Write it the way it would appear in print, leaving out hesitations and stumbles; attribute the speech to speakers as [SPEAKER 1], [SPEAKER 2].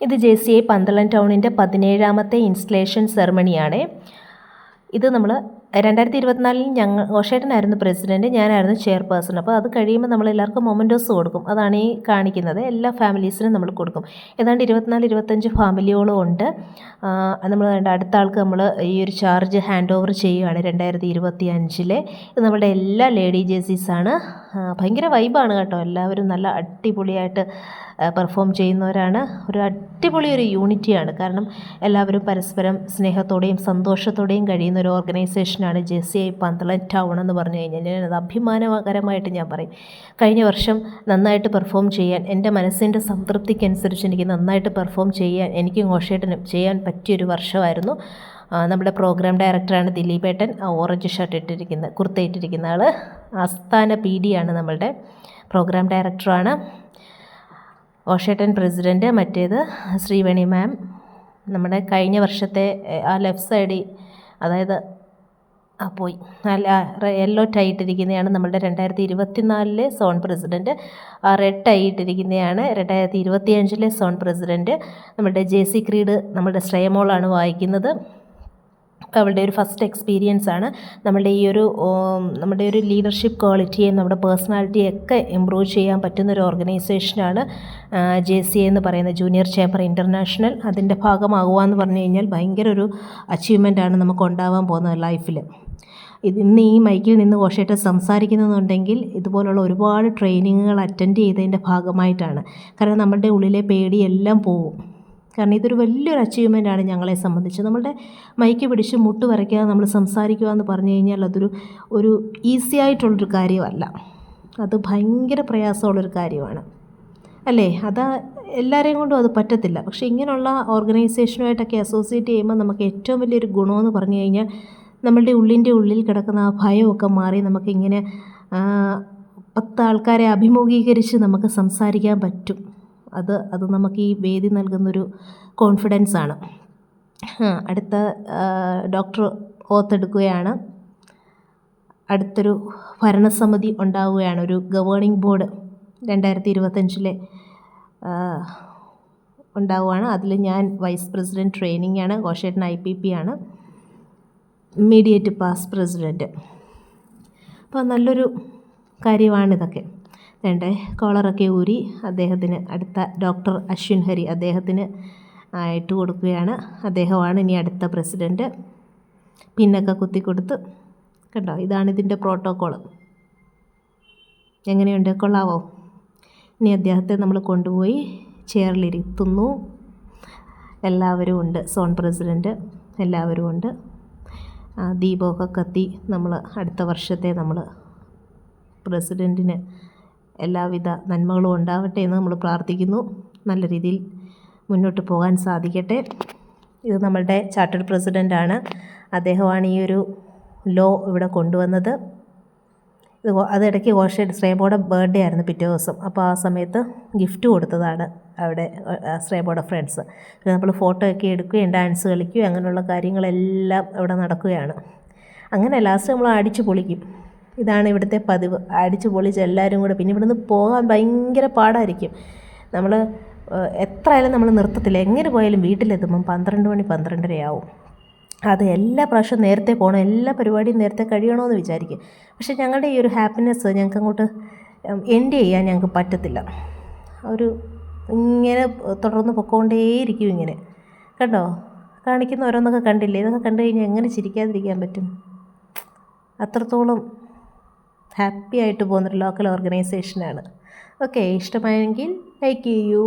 [SPEAKER 1] ഇത് JCI Pandalam ടൗണിൻ്റെ 17ാമത്തെ installation സെറമണിയാണ്. ഇത് നമ്മൾ 2024 ഓഷേട്ടനായിരുന്നു പ്രസിഡൻറ്റ്, ഞാനായിരുന്നു ചെയർപേഴ്സൺ. അപ്പോൾ അത് കഴിയുമ്പോൾ നമ്മൾ എല്ലാവർക്കും മൊമെൻറ്റോസ് കൊടുക്കും. അതാണ് ഈ കാണിക്കുന്നത്. എല്ലാ ഫാമിലീസിനും നമ്മൾ കൊടുക്കും. ഏതാണ്ട് 24-25 ഫാമിലിയോളം ഉണ്ട്. നമ്മൾ അടുത്ത ആൾക്ക് നമ്മൾ ഈ ഒരു ചാർജ് ഹാൻഡ് ഓവർ ചെയ്യുകയാണ് 2025. ഇത് നമ്മുടെ എല്ലാ ലേഡി ജേഴ്സീസാണ്. ഭയങ്കര വൈബാണ് കേട്ടോ. എല്ലാവരും നല്ല അടിപൊളിയായിട്ട് പെർഫോം ചെയ്യുന്നവരാണ്. ഒരു അടിപൊളി ഒരു യൂണിറ്റിയാണ്. കാരണം എല്ലാവരും പരസ്പരം സ്നേഹത്തോടെയും സന്തോഷത്തോടെയും കഴിയുന്ന ഒരു ഓർഗനൈസേഷനാണ് JCI പന്തളം ടൗൺ എന്ന് പറഞ്ഞു കഴിഞ്ഞാൽ. ഞാനത് അഭിമാനകരമായിട്ട് ഞാൻ പറയും. കഴിഞ്ഞ വർഷം നന്നായിട്ട് പെർഫോം ചെയ്യാൻ, എൻ്റെ മനസ്സിൻ്റെ സംതൃപ്തിക്കനുസരിച്ച് എനിക്ക് നന്നായിട്ട് പെർഫോം ചെയ്യാൻ എനിക്കും ഘോഷേട്ടനും ചെയ്യാൻ പറ്റിയൊരു വർഷമായിരുന്നു. നമ്മുടെ പ്രോഗ്രാം ഡയറക്ടറാണ് ദിലീപേട്ടൻ. ഓറഞ്ച് ഷർട്ട് ഇട്ടിരിക്കുന്ന, കുർത്ത ഇട്ടിരിക്കുന്ന ആൾ ആസ്ഥാന PD ആണ്. നമ്മളുടെ പ്രോഗ്രാം ഡയറക്ടറാണ്. ഓഷേട്ടൻ പ്രസിഡൻറ്റ്, മറ്റേത് ശ്രീവേണി മാം. നമ്മുടെ കഴിഞ്ഞ വർഷത്തെ ആ ലെഫ്റ്റ് സൈഡിൽ, അതായത് പോയി യെല്ലോ ടൈ ഇട്ടിരിക്കുന്നതാണ് നമ്മളുടെ 2024 സോൺ പ്രസിഡൻറ്റ്. റെഡ് ടൈ ഇട്ടിരിക്കുന്നതാണ് 2025 സോൺ പ്രസിഡൻറ്റ്. നമ്മുടെ JC ക്രീഡ് നമ്മുടെ ശ്രേയമോളാണ് വായിക്കുന്നത്. അവളുടെ ഒരു ഫസ്റ്റ് എക്സ്പീരിയൻസ് ആണ്. നമ്മുടെ ഒരു ലീഡർഷിപ്പ് ക്വാളിറ്റിയും നമ്മുടെ പേഴ്സണാലിറ്റിയൊക്കെ ഇമ്പ്രൂവ് ചെയ്യാൻ പറ്റുന്നൊരു ഓർഗനൈസേഷനാണ് JCI എന്ന് പറയുന്നത്, ജൂനിയർ ചേംബർ ഇൻ്റർനാഷണൽ. അതിൻ്റെ ഭാഗമാകുക എന്ന് പറഞ്ഞു കഴിഞ്ഞാൽ ഭയങ്കര ഒരു അച്ചീവ്മെൻ്റാണ് നമുക്ക് ഉണ്ടാവാൻ പോകുന്നത് ലൈഫിൽ. ഇന്ന് ഈ മൈക്കിൽ നിന്ന് ഘോഷേട്ടൻ സംസാരിക്കുന്നതെന്നുണ്ടെങ്കിൽ ഇതുപോലുള്ള ഒരുപാട് ട്രെയിനിങ്ങുകൾ അറ്റൻഡ് ചെയ്തതിൻ്റെ ഭാഗമായിട്ടാണ്. കാരണം നമ്മുടെ ഉള്ളിലെ പേടിയെല്ലാം പോകും. കാരണം ഇതൊരു വലിയൊരു അച്ചീവ്മെൻ്റാണ് ഞങ്ങളെ സംബന്ധിച്ച്. നമ്മളുടെ മൈക്ക് പിടിച്ച് മുട്ട് വരയ്ക്കാതെ നമ്മൾ സംസാരിക്കുക എന്ന് പറഞ്ഞു കഴിഞ്ഞാൽ ഒരു ഈസി ആയിട്ടുള്ളൊരു കാര്യമല്ല. അത് ഭയങ്കര പ്രയാസമുള്ളൊരു കാര്യമാണ്, അല്ലേ? എല്ലാവരെയും കൊണ്ടും അത് പറ്റത്തില്ല. പക്ഷേ ഇങ്ങനെയുള്ള ഓർഗനൈസേഷനുമായിട്ടൊക്കെ അസോസിയേറ്റ് ചെയ്യുമ്പോൾ നമുക്ക് ഏറ്റവും വലിയൊരു ഗുണമെന്ന് പറഞ്ഞു കഴിഞ്ഞാൽ നമ്മളുടെ ഉള്ളിൽ കിടക്കുന്ന ആ ഭയമൊക്കെ മാറി നമുക്കിങ്ങനെ 10 ആൾക്കാരെ അഭിമുഖീകരിച്ച് നമുക്ക് സംസാരിക്കാൻ പറ്റും. അത് നമുക്ക് ഈ വേദി നൽകുന്നൊരു കോൺഫിഡൻസാണ്. അടുത്ത ഡോക്ടർ ഓത്തെടുക്കുകയാണ്. അടുത്തൊരു ഭരണസമിതി ഉണ്ടാവുകയാണ്, ഒരു ഗവേണിംഗ് ബോർഡ് 2025 ഉണ്ടാവുകയാണ്. അതിൽ ഞാൻ വൈസ് പ്രസിഡൻറ്റ് ട്രെയിനിങ് ആണ്. ഘോഷേട്ടൻ IPP ആണ്, ഇമ്മീഡിയറ്റ് പാസ് പ്രസിഡൻറ്റ്. അപ്പോൾ നല്ലൊരു കാര്യമാണിതൊക്കെ. കോളറൊക്കെ ഊരി അദ്ദേഹത്തിന്, അടുത്ത ഡോക്ടർ അശ്വിൻ ഹരി, അദ്ദേഹത്തിന് ഇട്ട് കൊടുക്കുകയാണ്. അദ്ദേഹമാണ് ഇനി അടുത്ത പ്രസിഡൻറ്റ്. പിന്നൊക്കെ കുത്തിക്കൊടുത്ത് കണ്ടോ, ഇതാണിതിൻ്റെ പ്രോട്ടോക്കോൾ. എങ്ങനെയുണ്ട്, കൊള്ളാവോ? ഇനി അദ്ദേഹത്തെ നമ്മൾ കൊണ്ടുപോയി ചെയറിലിരുത്തുന്നു. എല്ലാവരും ഉണ്ട്, സോൺ പ്രസിഡൻറ്റ് എല്ലാവരും ഉണ്ട്. ദീപമൊക്കെ കത്തി നമ്മൾ അടുത്ത വർഷത്തെ നമ്മൾ പ്രസിഡൻറ്റിന് എല്ലാവിധ നന്മകളും ഉണ്ടാവട്ടെ എന്ന് നമ്മൾ പ്രാർത്ഥിക്കുന്നു. നല്ല രീതിയിൽ മുന്നോട്ട് പോകാൻ സാധിക്കട്ടെ. ഇത് നമ്മളുടെ ചാർട്ടേഡ് പ്രസിഡൻ്റാണ്. അദ്ദേഹമാണ് ഈ ഒരു ലോ ഇവിടെ കൊണ്ടുവന്നത്. അതിടയ്ക്ക് ശ്രേയബോയുടെ ബർത്ത്ഡേ ആയിരുന്നു പിറ്റേ ദിവസം. അപ്പോൾ ആ സമയത്ത് ഗിഫ്റ്റ് കൊടുത്തതാണ് അവിടെ ശ്രേയബോയുടെ ഫ്രണ്ട്സ്. പിന്നെ നമ്മൾ ഫോട്ടോ ഒക്കെ എടുക്കുകയും ഡാൻസ് കളിക്കുകയും അങ്ങനെയുള്ള കാര്യങ്ങളെല്ലാം അവിടെ നടക്കുകയാണ്. അങ്ങനെ ലാസ്റ്റ് നമ്മൾ അടിച്ചു പൊളിക്കും. ഇതാണ് ഇവിടുത്തെ പതിവ്, അടിച്ചു പൊളിച്ച് എല്ലാവരും കൂടെ. പിന്നെ ഇവിടുന്ന് പോകാൻ ഭയങ്കര പാടായിരിക്കും. നമ്മൾ എത്രയായാലും നമ്മൾ നിർത്തത്തില്ല. എങ്ങനെ പോയാലും വീട്ടിലെത്തുമ്പം 12 മണി 12:30 ആവും. അത് എല്ലാ പ്രാവശ്യവും നേരത്തെ പോകണം, എല്ലാ പരിപാടിയും നേരത്തെ കഴിയണമെന്ന് വിചാരിക്കും. പക്ഷേ ഞങ്ങളുടെ ഈ ഒരു ഹാപ്പിനെസ് ഞങ്ങൾക്ക് അങ്ങോട്ട് എൻഡ് ചെയ്യാൻ ഞങ്ങൾക്ക് പറ്റത്തില്ല. ഇങ്ങനെ തുടർന്ന് പൊക്കോണ്ടേയിരിക്കും ഇങ്ങനെ. കണ്ടോ, കാണിക്കുന്ന ഓരോന്നൊക്കെ കണ്ടില്ലേ? ഇതൊക്കെ കണ്ടു കഴിഞ്ഞാൽ എങ്ങനെ ചിരിക്കാതിരിക്കാൻ പറ്റും? അത്രത്തോളം ഹാപ്പി ആയിട്ട് പോകുന്നൊരു ലോക്കൽ ഓർഗനൈസേഷനാണ്. ഓക്കെ, ഇഷ്ടമായെങ്കിൽ ലൈക്ക് ചെയ്യൂ.